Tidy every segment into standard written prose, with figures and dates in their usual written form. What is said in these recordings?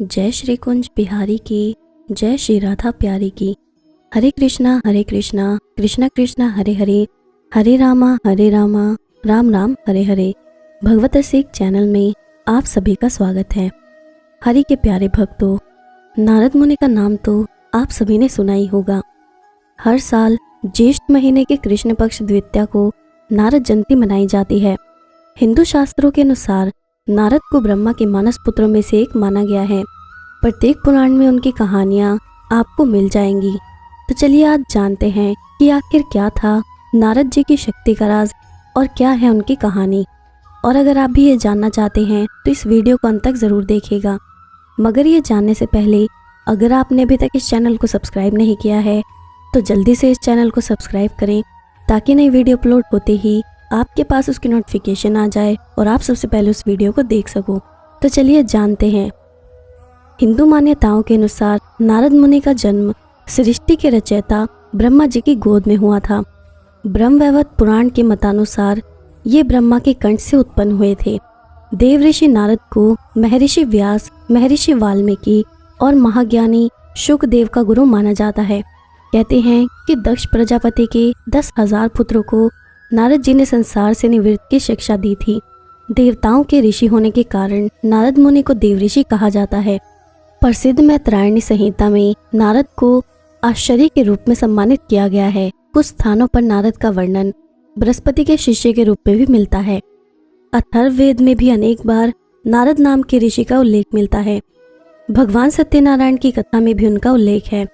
जय श्री कुंज बिहारी की, जय श्री राधा प्यारी की। हरे कृष्णा कृष्णा कृष्णा हरे हरे, हरे रामा राम राम हरे हरे। भगवत रसिक चैनल में आप सभी का स्वागत है। हरि के प्यारे भक्तों, नारद मुनि का नाम तो आप सभी ने सुना ही होगा। हर साल ज्येष्ठ महीने के कृष्ण पक्ष द्वितीया को नारद जयंती मनाई जाती है। हिंदू शास्त्रों के अनुसार नारद को ब्रह्मा के मानस पुत्रों में से एक माना गया है। प्रत्येक पुराण में उनकी कहानियाँ आपको मिल जाएंगी। तो चलिए आज जानते हैं कि आखिर क्या था नारद जी की शक्ति का राज और क्या है उनकी कहानी। और अगर आप भी ये जानना चाहते हैं तो इस वीडियो को अंत तक ज़रूर देखिएगा। मगर ये जानने से पहले अगर आपने अभी तक इस चैनल को सब्सक्राइब नहीं किया है तो जल्दी से इस चैनल को सब्सक्राइब करें, ताकि नई वीडियो अपलोड होते ही आपके पास उसकी नोटिफिकेशन आ जाए और आप सबसे पहले उस वीडियो को देख सको। तो चलिए जानते हैं। हिंदू मान्यताओं के अनुसार नारद मुनि का जन्म सृष्टि के रचयिता ब्रह्मा जी की गोद में हुआ था। ब्रह्मवैवर्त पुराण के मतानुसार ये ब्रह्मा के कंठ से उत्पन्न हुए थे। देव ऋषि नारद को महर्षि व्यास, महर्षि वाल्मीकि और महाज्ञानी शुकदेव का गुरु माना जाता है। कहते हैं कि दक्ष प्रजापति के 10,000 पुत्रों को नारद जी ने संसार से निवृत्त की शिक्षा दी थी। देवताओं के ऋषि होने के कारण नारद मुनि को देव ऋषि कहा जाता है। प्रसिद्ध मैत्रायणी संहिता में नारद को आश्चर्य के रूप में सम्मानित किया गया है। कुछ स्थानों पर नारद का वर्णन बृहस्पति के शिष्य के रूप में भी मिलता है। अथर्ववेद में भी अनेक बार नारद नाम के ऋषि का उल्लेख मिलता है। भगवान सत्यनारायण की कथा में भी उनका उल्लेख है।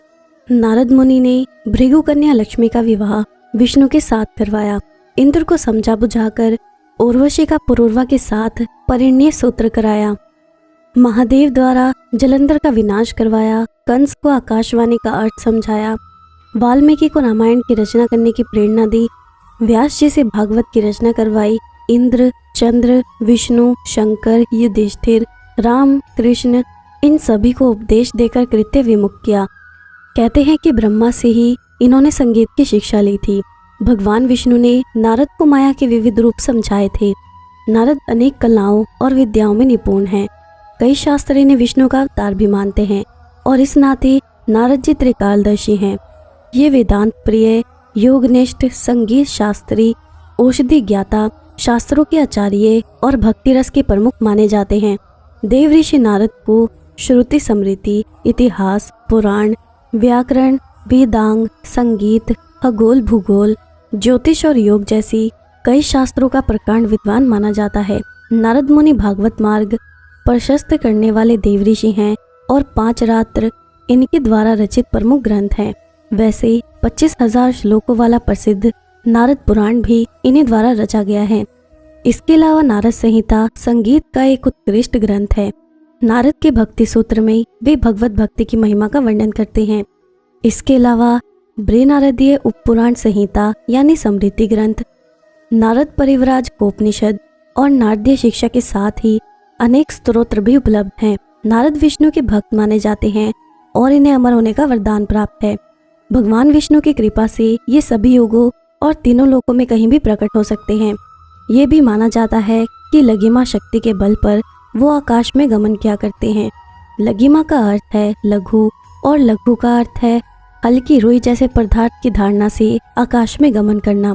नारद मुनि ने भृगु कन्या लक्ष्मी का विवाह विष्णु के साथ करवाया। इंद्र को समझा बुझाकर उर्वशी का पुरूरवा के साथ परिणय सूत्र कराया। महादेव द्वारा जलंधर का विनाश करवाया। कंस को आकाशवाणी का अर्थ समझाया। वाल्मीकि को रामायण की रचना करने की प्रेरणा दी। व्यास जी से भागवत की रचना करवाई। इंद्र, चंद्र, विष्णु, शंकर, युधिष्ठिर, राम, कृष्ण, इन सभी को उपदेश देकर कृत्य विमुख किया। कहते हैं कि ब्रह्मा से ही इन्होंने संगीत की शिक्षा ली थी। भगवान विष्णु ने नारद को माया के विविध रूप समझाए थे। नारद अनेक कलाओं और विद्याओं में निपुण हैं। कई शास्त्र इन्हें विष्णु का अवतार भी मानते हैं और इस नाते नारद जी त्रिकालदर्शी हैं। ये वेदांत प्रिय, योगनिष्ठ, संगीत शास्त्री, औषधि ज्ञाता, शास्त्रों के आचार्य और भक्ति रस के प्रमुख माने जाते हैं। देव ऋषि नारद को श्रुति स्मृति, इतिहास, पुराण, व्याकरण, वेदांग, संगीत, खगोल, भूगोल, ज्योतिष और योग जैसी कई शास्त्रों का प्रकांड विद्वान माना जाता है। नारद मुनि भागवत मार्ग प्रशस्त करने वाले देव ऋषि हैं और 5 रात्र इनके द्वारा रचित प्रमुख ग्रंथ हैं। वैसे 25,000 श्लोकों वाला प्रसिद्ध नारद पुराण भी इन्हीं द्वारा रचा गया है। इसके अलावा नारद संहिता संगीत का एक उत्कृष्ट ग्रंथ है। नारद के भक्ति सूत्र में वे भगवत भक्ति की महिमा का वर्णन करते हैं। इसके अलावा बृहनारदीय उपपुराण संहिता यानी स्मृति ग्रंथ, नारद परिव्राज कोपनिषद और नारदीय शिक्षा के साथ ही अनेक स्तोत्र भी उपलब्ध हैं। नारद विष्णु के भक्त माने जाते हैं और इन्हें अमर होने का वरदान प्राप्त है। भगवान विष्णु की कृपा से ये सभी युगों और तीनों लोकों में कहीं भी प्रकट हो सकते हैं। ये भी माना जाता है कि लघिमा शक्ति के बल पर वो आकाश में गमन किया करते हैं। लघिमा का अर्थ है लघु और लघु का अर्थ है हल्की रुई जैसे पदार्थ की धारणा से आकाश में गमन करना।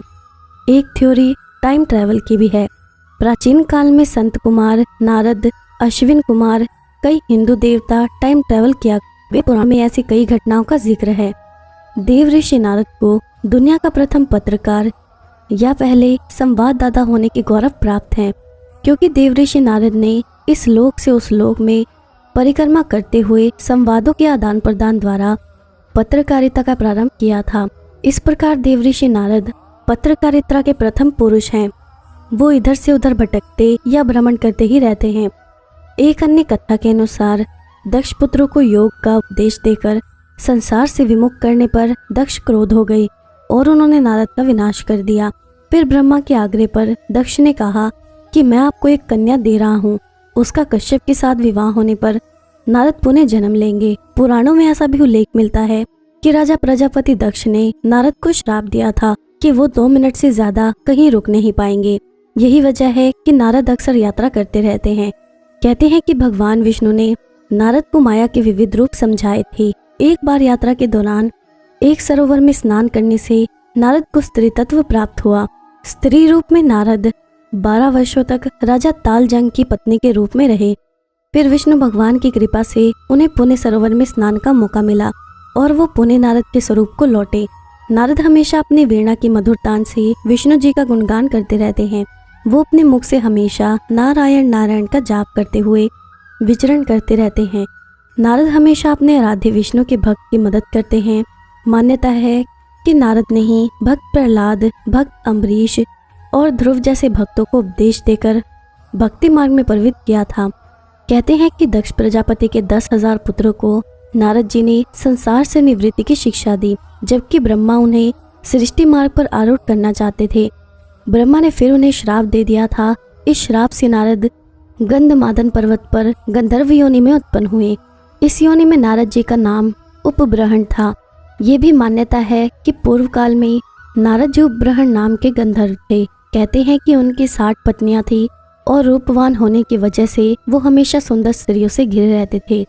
एक थ्योरी टाइम ट्रैवल की भी है। प्राचीन काल में संत कुमार, नारद, अश्विन कुमार, कई हिंदू देवता टाइम ट्रैवल किया। वे पुराण में ऐसी कई घटनाओं का जिक्र है। देव ऋषि नारद को दुनिया का प्रथम पत्रकार या पहले संवाददाता होने की गौरव प्राप्त है, क्योंकि देव ऋषि नारद ने इस लोक से उस लोक में परिक्रमा करते हुए संवादों के आदान प्रदान द्वारा पत्रकारिता का प्रारंभ किया था। इस प्रकार देव ऋषि नारद पत्रकारिता के प्रथम पुरुष हैं। वो इधर से उधर भटकते या भ्रमण करते ही रहते हैं। एक अन्य कथा के अनुसार दक्ष पुत्रों को योग का उपदेश देकर संसार से विमुख करने पर दक्ष क्रोध हो गई और उन्होंने नारद का विनाश कर दिया। फिर ब्रह्मा के आग्रह पर दक्ष ने कहा कि मैं आपको एक कन्या दे रहा हूँ। उसका कश्यप के साथ विवाह होने पर नारद पुनः जन्म लेंगे। पुराणों में ऐसा भी उल्लेख मिलता है कि राजा प्रजापति दक्ष ने नारद को श्राप दिया था कि वो 2 मिनट से ज्यादा कहीं रुक नहीं पाएंगे। यही वजह है कि नारद अक्सर यात्रा करते रहते हैं। कहते हैं कि भगवान विष्णु ने नारद को माया के विविध रूप समझाए थे। एक बार यात्रा के दौरान एक सरोवर में स्नान करने से नारद को स्त्री तत्व प्राप्त हुआ। स्त्री रूप में नारद 12 वर्षों तक राजा तालजंग की पत्नी के रूप में रहे। फिर विष्णु भगवान की कृपा से उन्हें पुणे सरोवर में स्नान का मौका मिला और वो पुणे नारद के स्वरूप को लौटे। नारद हमेशा अपनी वीणा की मधुर तान से विष्णु जी का गुणगान करते रहते हैं। वो अपने मुख से हमेशा नारायण नारायण का जाप करते हुए विचरण करते रहते हैं। नारद हमेशा अपने आराध्य विष्णु के भक्त की मदद करते हैं। मान्यता है कि नारद ने ही भक्त प्रहलाद, भक्त अम्बरीश और ध्रुव जैसे भक्तों को उपदेश देकर भक्ति मार्ग में प्रवृत्त किया था। कहते हैं कि दक्ष प्रजापति के 10,000 पुत्रों को नारद जी ने संसार से निवृत्ति की शिक्षा दी, जबकि ब्रह्मा उन्हें सृष्टि मार्ग पर आरूढ़ करना चाहते थे। ब्रह्मा ने फिर उन्हें श्राप दे दिया था। इस श्राप से नारद गंधमादन पर्वत पर गंधर्व योनि में उत्पन्न हुए। इस योनि में नारद जी का नाम उपब्रहण था। ये भी मान्यता है कि पूर्व काल में नारद जी उपब्रहण नाम के गंधर्व थे। कहते हैं कि उनकी 60 पत्नियां थी और रूपवान होने की वजह से वो हमेशा सुंदर स्त्रियों से घिरे रहते थे।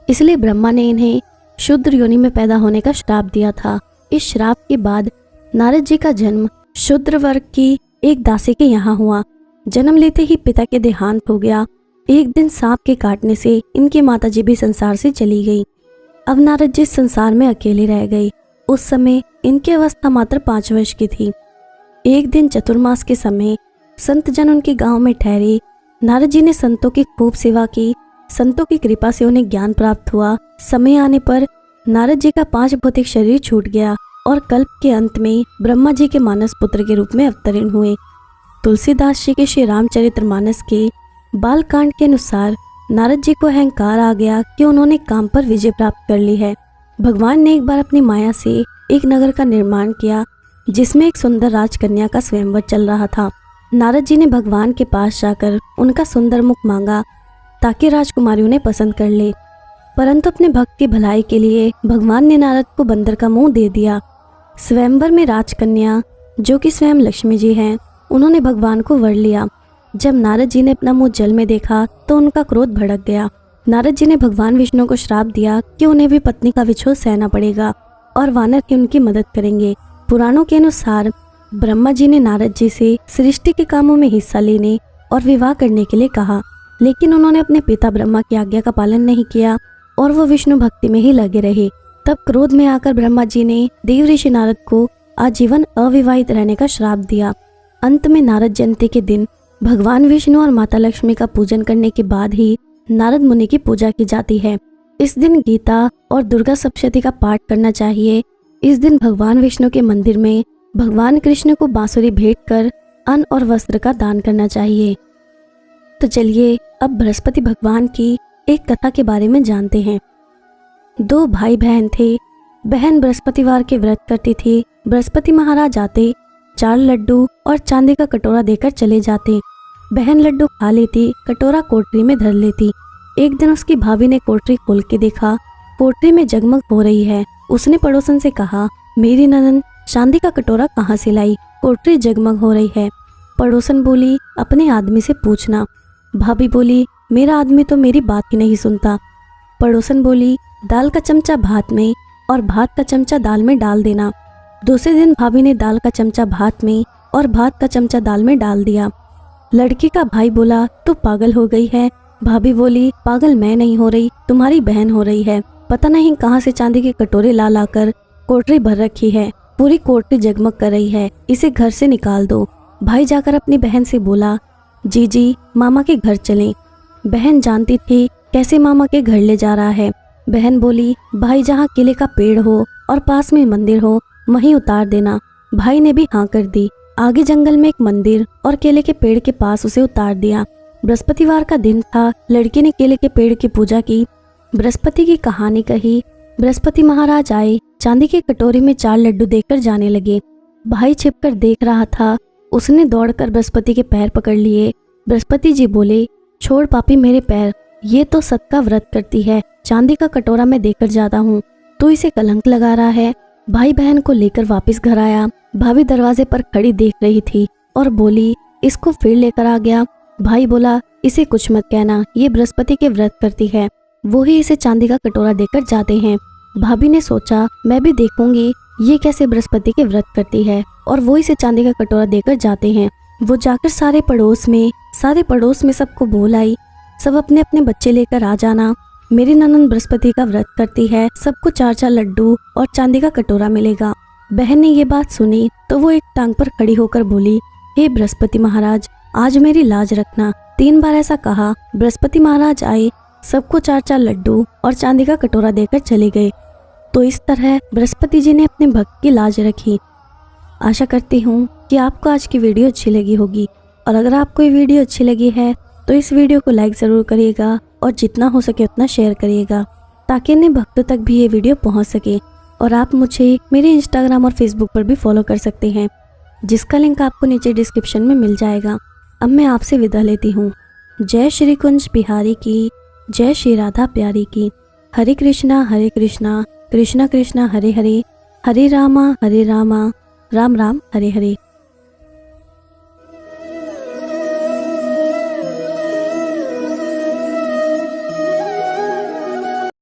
इसलिए ब्रह्मा ने इन्हें शूद्र योनि में पैदा होने का श्राप दिया था। इस श्राप के बाद नारद जी का जन्म शूद्र वर्ग की एक दासी के यहाँ हुआ। जन्म लेते ही पिता के देहांत हो गया। एक दिन सांप के काटने से इनकी माताजी भी संसार से चली गई। अब नारद जी संसार में अकेले रह गए। उस समय इनकी अवस्था मात्र 5 वर्ष की थी। एक दिन चतुर्मास के समय संत जन उनके गांव में ठहरे। नारद जी ने संतों की खूब सेवा की। संतों की कृपा से उन्हें ज्ञान प्राप्त हुआ। समय आने पर नारद जी का 5 भौतिक शरीर छूट गया और कल्प के अंत में ब्रह्मा जी के मानस पुत्र के रूप में अवतरण हुए। तुलसीदास जी के श्री रामचरितमानस के बालकांड के अनुसार नारद जी को अहंकार आ गया कि उन्होंने काम पर विजय प्राप्त कर ली है। भगवान ने एक बार अपनी माया से एक नगर का निर्माण किया जिसमें एक सुंदर राजकन्या का स्वयंवर चल रहा था। नारद जी ने भगवान के पास जाकर उनका सुंदर मुख मांगा ताकि राजकुमारी उन्हें पसंद कर ले, परंतु अपने भक्त की भलाई के लिए भगवान ने नारद को बंदर का मुंह दे दिया। स्वयंवर में राजकन्या जो कि स्वयं लक्ष्मी जी हैं, उन्होंने भगवान को वर लिया। जब नारद जी ने अपना मुंह जल में देखा तो उनका क्रोध भड़क गया। नारद जी ने भगवान विष्णु को श्राप दिया कि उन्हें भी पत्नी का विछोह सहना पड़ेगा और वानर ही उनकी मदद करेंगे। पुराणों के अनुसार ब्रह्मा जी ने नारद जी से सृष्टि के कामों में हिस्सा लेने और विवाह करने के लिए कहा, लेकिन उन्होंने अपने पिता ब्रह्मा की आज्ञा का पालन नहीं किया और वो विष्णु भक्ति में ही लगे रहे। तब क्रोध में आकर ब्रह्मा जी ने देव ऋषि नारद को आजीवन अविवाहित रहने का श्राप दिया। अंत में नारद जयंती के दिन भगवान विष्णु और माता लक्ष्मी का पूजन करने के बाद ही नारद मुनि की पूजा की जाती है। इस दिन गीता और दुर्गा सप्तशती का पाठ करना चाहिए। इस दिन भगवान विष्णु के मंदिर में भगवान कृष्ण को बांसुरी भेंट कर अन्न और वस्त्र का दान करना चाहिए। तो चलिए अब बृहस्पति भगवान की एक कथा के बारे में जानते हैं। 2 भाई बहन थे। बहन बृहस्पतिवार के व्रत करती थी। बृहस्पति महाराज आते, 4 लड्डू और चांदी का कटोरा देकर चले जाते। बहन लड्डू खा लेती, कटोरा कोठरी में धर लेती। एक दिन उसकी भाभी ने कोठरी खोल के देखा, कोठरी में जगमग हो रही है। उसने पड़ोसन से कहा, मेरी ननद चांदी का कटोरा कहाँ से लाई? कोठरी जगमग हो रही है। पड़ोसन बोली, अपने आदमी से पूछना। भाभी बोली, मेरा आदमी तो मेरी बात ही नहीं सुनता। पड़ोसन बोली, दाल का चमचा भात में और भात का चमचा दाल में डाल देना। दूसरे दिन भाभी ने दाल का चमचा भात में और भात का चमचा दाल में डाल दिया। लड़की का भाई बोला, तू पागल हो गई है। भाभी बोली, पागल मैं नहीं हो रही, तुम्हारी बहन हो रही है। पता नहीं कहाँ से चांदी के कटोरे ला लाकर कोठरी भर रखी है। पूरी कोठरी जगमग कर रही है, इसे घर से निकाल दो। भाई जाकर अपनी बहन से बोला, जी मामा के घर चलें। बहन जानती थी कैसे मामा के घर ले जा रहा है। बहन बोली, भाई जहाँ केले का पेड़ हो और पास में मंदिर हो वहीं उतार देना। भाई ने भी हाँ कर दी। आगे जंगल में एक मंदिर और केले के पेड़ के पास उसे उतार दिया। बृहस्पतिवार का दिन था। लड़की ने केले के पेड़ की पूजा की, बृहस्पति की कहानी कही। बृहस्पति महाराज आए, चांदी के कटोरे में 4 लड्डू देकर जाने लगे। भाई छिपकर देख रहा था। उसने दौड़कर बृहस्पति के पैर पकड़ लिए। बृहस्पति जी बोले, छोड़ पापी मेरे पैर, ये तो सत का व्रत करती है। चांदी का कटोरा मैं देकर जाता हूँ, तू इसे कलंक लगा रहा है। भाई बहन को लेकर वापस घर आया। भाभी दरवाजे पर खड़ी देख रही थी और बोली, इसको फिर लेकर आ गया। भाई बोला, इसे कुछ मत कहना, ये बृहस्पति के व्रत करती है। वो ही इसे चांदी का कटोरा देकर जाते हैं। भाभी ने सोचा मैं भी देखूंगी ये कैसे बृहस्पति के व्रत करती है, और वो इसे चांदी का कटोरा देकर जाते हैं। वो जाकर सारे पड़ोस में सबको बोल आई, सब अपने अपने बच्चे लेकर आ जाना, मेरी ननद बृहस्पति का व्रत करती है, सबको 4-4 लड्डू और चांदी का कटोरा मिलेगा। बहन ने ये बात सुनी तो वो एक टांग पर खड़ी होकर बोली, हे बृहस्पति महाराज, आज मेरी लाज रखना। 3 बार ऐसा कहा। बृहस्पति महाराज आए, सबको 4-4 लड्डू और चांदी का कटोरा देकर चले गए। तो इस तरह बृहस्पति जी ने अपने भक्त की लाज रखी। आशा करती हूँ कि आपको आज की वीडियो अच्छी लगी होगी, और अगर आपको ये वीडियो अच्छी लगी है तो इस वीडियो को लाइक ज़रूर करिएगा और जितना हो सके उतना शेयर करिएगा, ताकि अन्य भक्तों तक भी ये वीडियो पहुँच सके। और आप मुझे मेरे इंस्टाग्राम और फेसबुक पर भी फॉलो कर सकते हैं, जिसका लिंक आपको नीचे डिस्क्रिप्शन में मिल जाएगा। अब मैं आपसे विदा लेती हूँ। जय श्री कुंज बिहारी की, जय श्री राधा प्यारी की। हरे कृष्णा कृष्णा कृष्णा हरे हरे, हरे रामा राम राम हरे हरे।